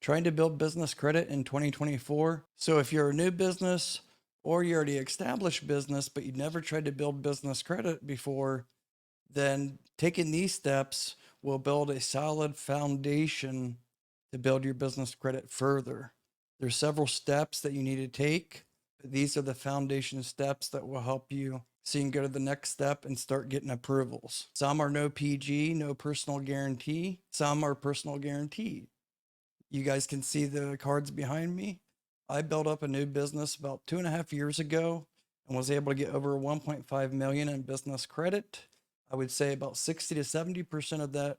trying to build business credit in 2024. So if you're a new business or you already established business, but you never tried to build business credit before, then taking these steps will build a solid foundation to build your business credit further. There's several steps that you need to take, but these are the foundation steps that will help you so you can go to the next step and start getting approvals. Some are no PG, no personal guarantee. Some are personal guaranteed. You guys can see the cards behind me. I built up a new business about 2.5 years ago and was able to get over 1.5 million in business credit. I would say about 60 to 70% of that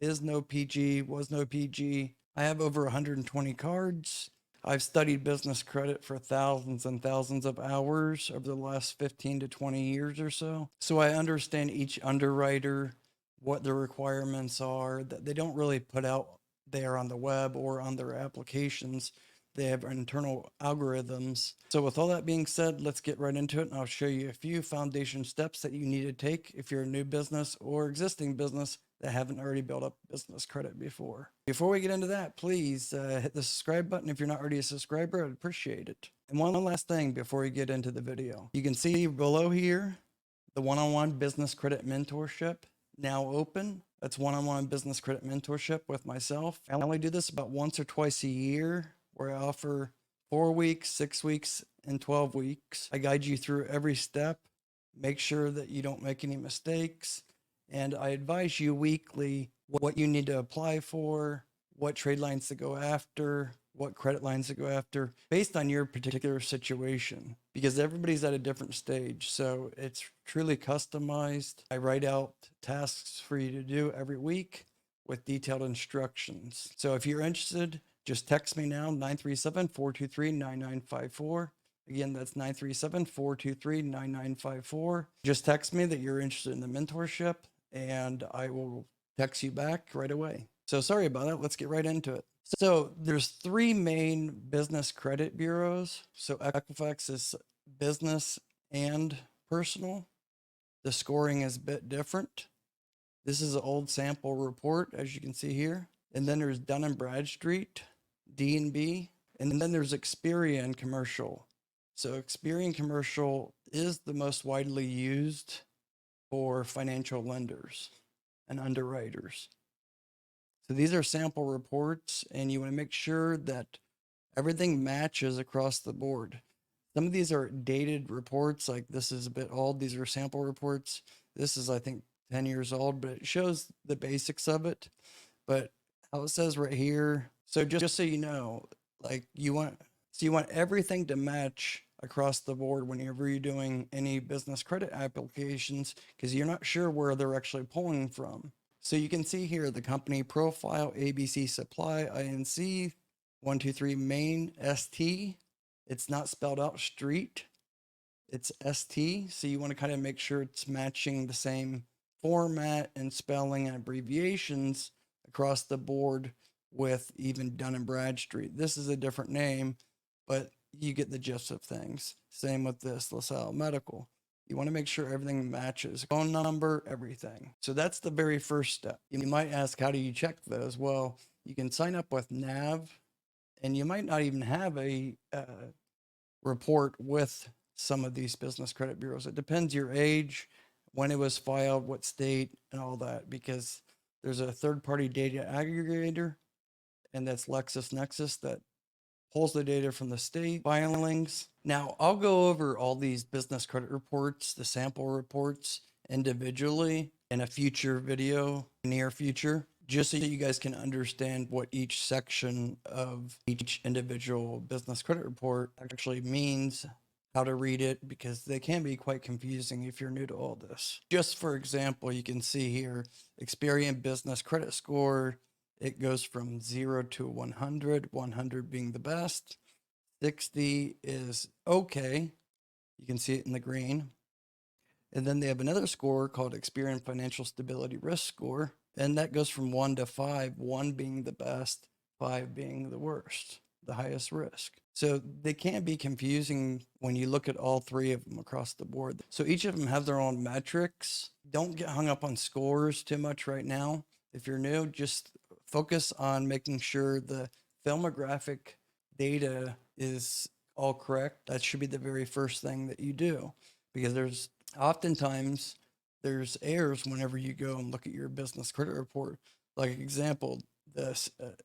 is no PG, was no PG. I have over 120 cards. I've studied business credit for thousands and thousands of hours over the last 15 to 20 years or so. So I understand each underwriter, what the requirements are, that they don't really put out there on the web or on their applications. They have internal algorithms. So with all that being said, let's get right into it, and I'll show you a few foundation steps that you need to take if you're a new business or existing business that haven't already built up business credit before. Before we get into that, please hit the subscribe button. If you're not already a subscriber, I'd appreciate it. And one last thing before we get into the video. You can see below here, the one-on-one business credit mentorship now open. That's one-on-one business credit mentorship with myself. I only do this about once or twice a year, where I offer 4 weeks, 6 weeks, and 12 weeks. I guide you through every step, make sure that you don't make any mistakes, and I advise you weekly what you need to apply for, what trade lines to go after, what credit lines to go after, based on your particular situation, because everybody's at a different stage. So it's truly customized. I write out tasks for you to do every week with detailed instructions. So if you're interested, just text me now, 937-423-9954. Again, that's 937-423-9954. Just text me that you're interested in the mentorship, and I will text you back right away. So sorry about that. Let's get right into it. So there's 3 main business credit bureaus. So Equifax is business and personal. The scoring is a bit different. This is an old sample report, as you can see here. And then there's Dun & Bradstreet, D&B, and then there's Experian Commercial. So Experian Commercial is the most widely used for financial lenders and underwriters. So these are sample reports, and you want to make sure that everything matches across the board. Some of these are dated reports, like this is a bit old. These are sample reports. This is, I think, 10 years old, but it shows the basics of it. But how it says right here, so just so you know, like you want everything to match across the board whenever you're doing any business credit applications, because you're not sure where they're actually pulling from. So you can see here the company profile, ABC Supply, INC, 123 Main, ST. It's not spelled out street, it's ST. So you want to kind of make sure it's matching the same format and spelling and abbreviations across the board with even Dun & Bradstreet. This is a different name, but you get the gist of things. Same with this, LaSalle Medical. You want to make sure everything matches. Phone number, everything. So that's the very first step. You might ask, how do you check those? Well, you can sign up with Nav, and you might not even have a report with some of these business credit bureaus. It depends your age, when it was filed, what state, and all that, because there's a third-party data aggregator, and that's LexisNexis, that pulls the data from the state filings. Now, I'll go over all these business credit reports, the sample reports, individually in a future video, near future, just so you guys can understand what each section of each individual business credit report actually means, how to read it, because they can be quite confusing if you're new to all this. Just for example, you can see here, Experian business credit score. It goes from 0 to 100, 100 being the best. 60 is okay. You can see it in the green. And then they have another score called Experian Financial Stability Risk Score. And that goes from 1 to 5, 1 being the best, 5 being the worst, the highest risk. So they can be confusing when you look at all 3 of them across the board. So each of them have their own metrics. Don't get hung up on scores too much right now. If you're new, just focus on making sure the filmographic data is all correct, that should be the very first thing that you do, because there's oftentimes there's errors whenever you go and look at your business credit report. Like example, the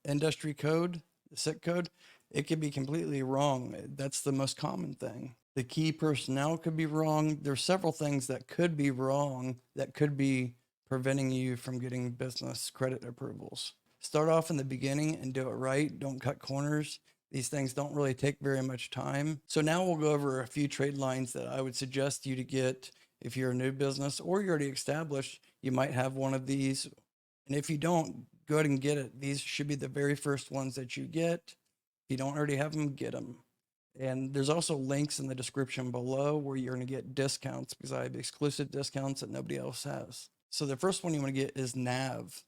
industry code, the SIC code, it could be completely wrong. That's the most common thing. The key personnel could be wrong. There's several things that could be wrong that could be preventing you from getting business credit approvals. Start off in the beginning and do it right. Don't cut corners. These things don't really take very much time. So now we'll go over a few trade lines that I would suggest you to get if you're a new business or you're already established. You might have one of these. And if you don't, go ahead and get it. These should be the very first ones that you get. If you don't already have them, get them. And there's also links in the description below where you're going to get discounts, because I have exclusive discounts that nobody else has. So the first one you want to get is Nav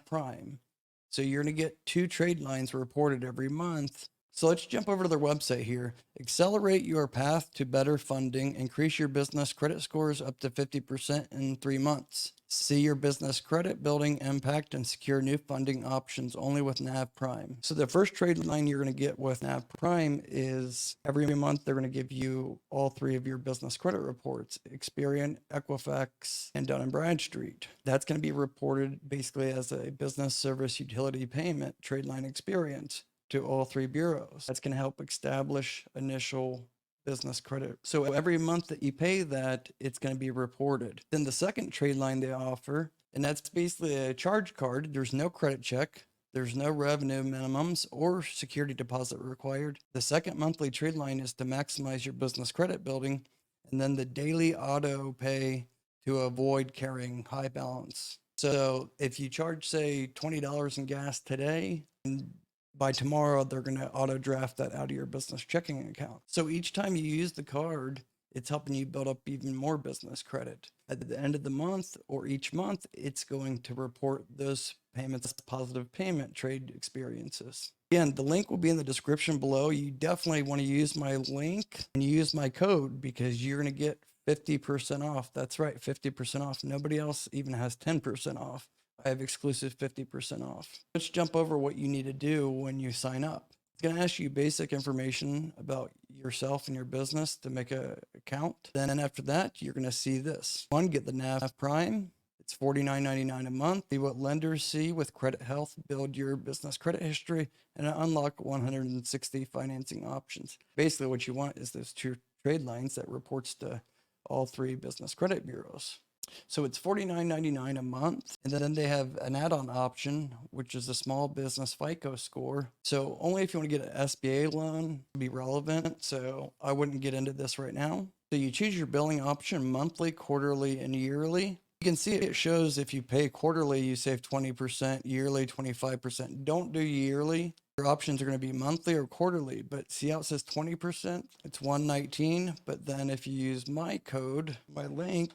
Prime. So you're going to get 2 trade lines reported every month. So let's jump over to their website here. Accelerate your path to better funding. Increase your business credit scores up to 50% in 3 months. See your business credit building impact and secure new funding options only with Nav Prime. So the first trade line you're going to get with Nav Prime is every month they're going to give you all 3 of your business credit reports: Experian, Equifax, and Dun & Bradstreet. That's going to be reported basically as a business service utility payment trade line experience to all 3 bureaus. That's going to help establish initial business credit. So every month that you pay that, it's going to be reported. Then the second trade line they offer, and that's basically a charge card. There's no credit check. There's no revenue minimums or security deposit required. The second monthly trade line is to maximize your business credit building, and then the daily auto pay to avoid carrying high balance. So if you charge, say, $20 in gas today, and by tomorrow, they're going to auto draft that out of your business checking account. So each time you use the card, it's helping you build up even more business credit. At the end of the month or each month, it's going to report those payments as positive payment trade experiences. Again, the link will be in the description below. You definitely want to use my link and use my code, because you're going to get 50% off. That's right, 50% off. Nobody else even has 10% off. I have exclusive 50% off. Let's jump over what you need to do when you sign up. It's going to ask you basic information about yourself and your business to make an account. Then after that, you're going to see this. 1, get the Nav Prime. It's $49.99 a month. See what lenders see with credit health, build your business credit history, and unlock 160 financing options. Basically, what you want is those 2 trade lines that reports to all 3 business credit bureaus. So it's $49.99 a month. And then they have an add-on option, which is a small business FICO score. So only if you want to get an SBA loan would be relevant. So I wouldn't get into this right now. So you choose your billing option: monthly, quarterly, and yearly. You can see it shows if you pay quarterly, you save 20%, yearly 25%. Don't do yearly. Your options are going to be monthly or quarterly, but see how it says 20%? It's $119, but then if you use my code, my link,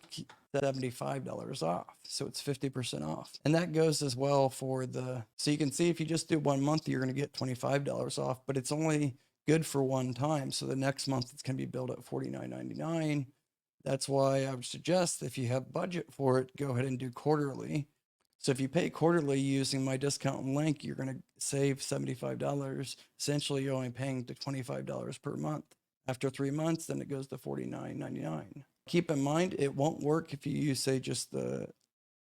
$75 off. So it's 50% off. And that goes as well for so you can see if you just do 1 month, you're going to get $25 off, but it's only good for one time. So the next month it's going to be billed at $49.99. That's why I would suggest, if you have budget for it, go ahead and do quarterly. So if you pay quarterly using my discount link, you're going to save $75. Essentially, you're only paying to $25 per month. After 3 months, then it goes to $49.99. Keep in mind, it won't work if you use, say, just the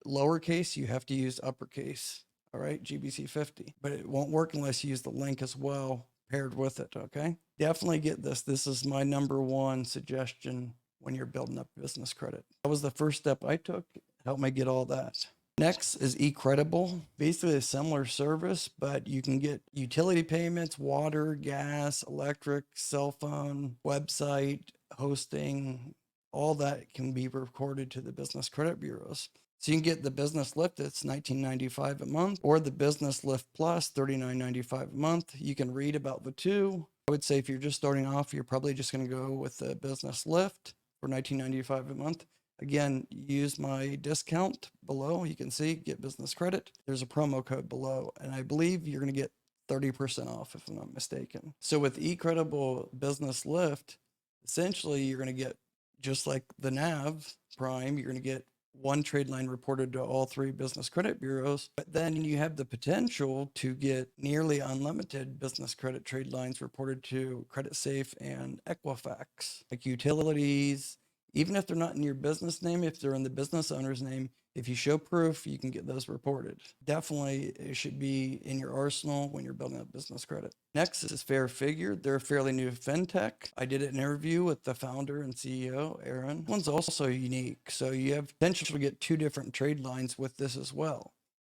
lowercase. You have to use uppercase, all right, GBC 50. But it won't work unless you use the link as well paired with it, okay? Definitely get this. This is my #1 suggestion when you're building up business credit. That was the first step I took. Helped me get all that. Next is Ecredi. Basically a similar service, but you can get utility payments: water, gas, electric, cell phone, website, hosting. All that can be recorded to the business credit bureaus. So you can get the Business Lift, it's $19.95 a month, or the Business Lift Plus, $39.95 a month. You can read about the 2. I would say if you're just starting off, you're probably just going to go with the Business Lift for $19.95 a month. Again, use my discount below. You can see, get business credit. There's a promo code below, and I believe you're going to get 30% off if I'm not mistaken. So with Ecredi Business Lift, essentially you're going to get, just like the Nav Prime, you're going to get one trade line reported to all 3 business credit bureaus, but then you have the potential to get nearly unlimited business credit trade lines reported to Credit Safe and Equifax, like utilities. Even if they're not in your business name, if they're in the business owner's name, if you show proof, you can get those reported. Definitely, it should be in your arsenal when you're building up business credit. Next is Fairfigure. They're a fairly new fintech. I did an interview with the founder and CEO, Aaron. One's also unique. So you have potential to get 2 different trade lines with this as well.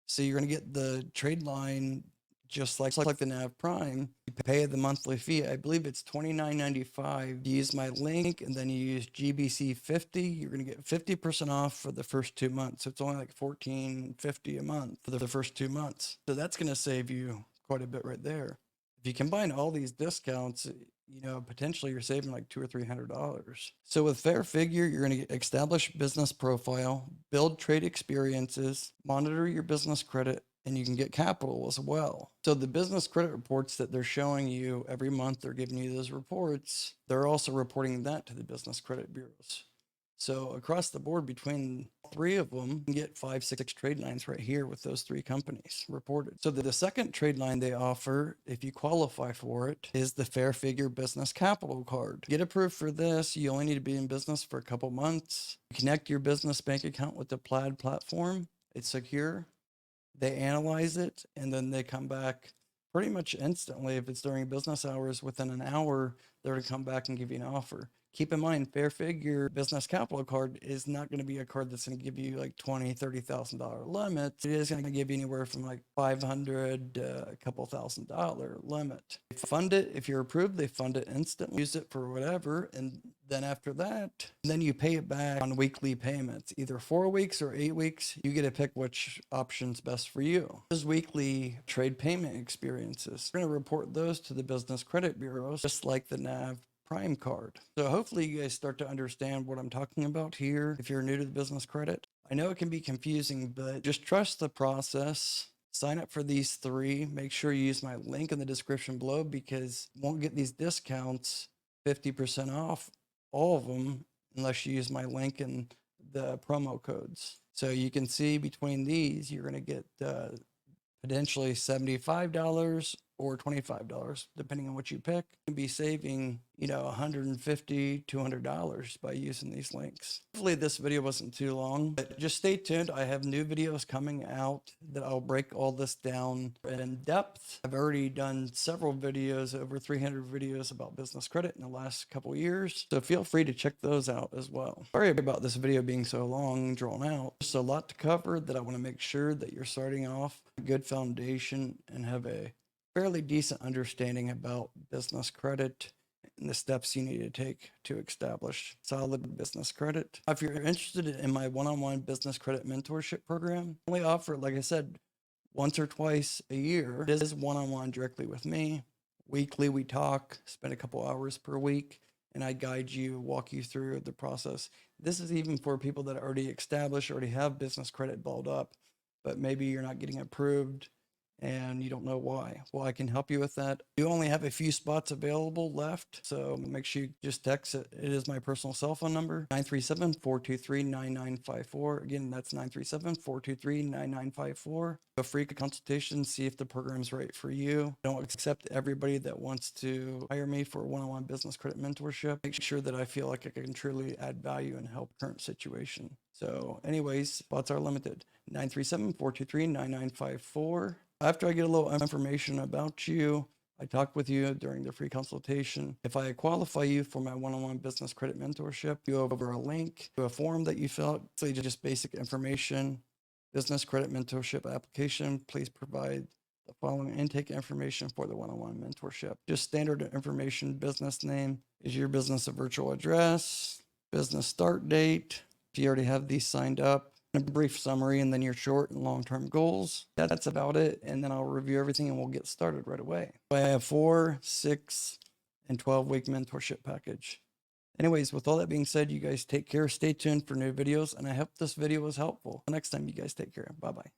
So you're going to get the trade line just like the Nav Prime. You pay the monthly fee. I believe it's $29.95. You use my link and then you use GBC 50. You're going to get 50% off for the first 2 months. So it's only like $14.50 a month for the first 2 months. So that's going to save you quite a bit right there. If you combine all these discounts, potentially you're saving like $200 or $300. So with Fairfigure, you're going to establish business profile, build trade experiences, monitor your business credit, and you can get capital as well. So the business credit reports that they're showing you every month, they're giving you those reports. They're also reporting that to the business credit bureaus. So across the board, between 3 of them, you can get 5, 6 trade lines right here with those 3 companies reported. So the second trade line they offer, if you qualify for it, is the Fairfigure Business Capital Card. Get approved for this, you only need to be in business for a couple months. Connect your business bank account with the Plaid platform. It's secure. They analyze it, and then they come back pretty much instantly. If it's during business hours, within an hour, they're going to come back and give you an offer. Keep in mind, Fairfigure Business Capital Card is not going to be a card that's going to give you like $20,000, $30,000 limits. It is going to give you anywhere from like $500 a couple $1,000 limit. They fund it. If you're approved, they fund it instantly. Use it for whatever. And then after that, then you pay it back on weekly payments, either 4 weeks or 8 weeks. You get to pick which option's best for you. Those weekly trade payment experiences, we're going to report those to the business credit bureaus, just like the Nav Prime card. So hopefully you guys start to understand what I'm talking about here if you're new to the business credit. I know it can be confusing, but just trust the process. Sign up for these 3. Make sure you use my link in the description below, because you won't get these discounts 50% off all of them unless you use my link and the promo codes. So you can see between these, you're going to get potentially $75 or $25, depending on what you pick. You can be saving, $150, $200 by using these links. Hopefully this video wasn't too long, but just stay tuned. I have new videos coming out that I'll break all this down in depth. I've already done several videos, over 300 videos about business credit in the last couple years. So feel free to check those out as well. Sorry about this video being so long and drawn out. There's a lot to cover that I want to make sure that you're starting off a good foundation and have a fairly decent understanding about business credit and the steps you need to take to establish solid business credit. If you're interested in my one-on-one business credit mentorship program, I only offer, like I said, once or twice a year. It is one-on-one directly with me. Weekly, we talk, spend a couple hours per week, and I guide you, walk you through the process. This is even for people that are already established, already have business credit built up, but maybe you're not getting approved and you don't know why. Well, I can help you with that. You only have a few spots available left, so make sure you just text it. It is my personal cell phone number, 937-423-9954. Again, that's 937-423-9954. A free consultation, see if the program's right for you. I don't accept everybody that wants to hire me for a one-on-one business credit mentorship. Make sure that I feel like I can truly add value and help current situation. So anyways, spots are limited. 937-423-9954. After I get a little information about you, I talk with you during the free consultation. If I qualify you for my one-on-one business credit mentorship, you go over a link to a form that you fill out. So just basic information, business credit mentorship application. Please provide the following intake information for the one-on-one mentorship. Just standard information, business name. Is your business a virtual address? Business start date. If you already have these signed up, a brief summary, and then your short and long-term goals. That's about it. And then I'll review everything and we'll get started right away. I have 4, 6, and 12-week mentorship package. Anyways, with all that being said, you guys take care. Stay tuned for new videos, and I hope this video was helpful. Next time, you guys take care. Bye-bye.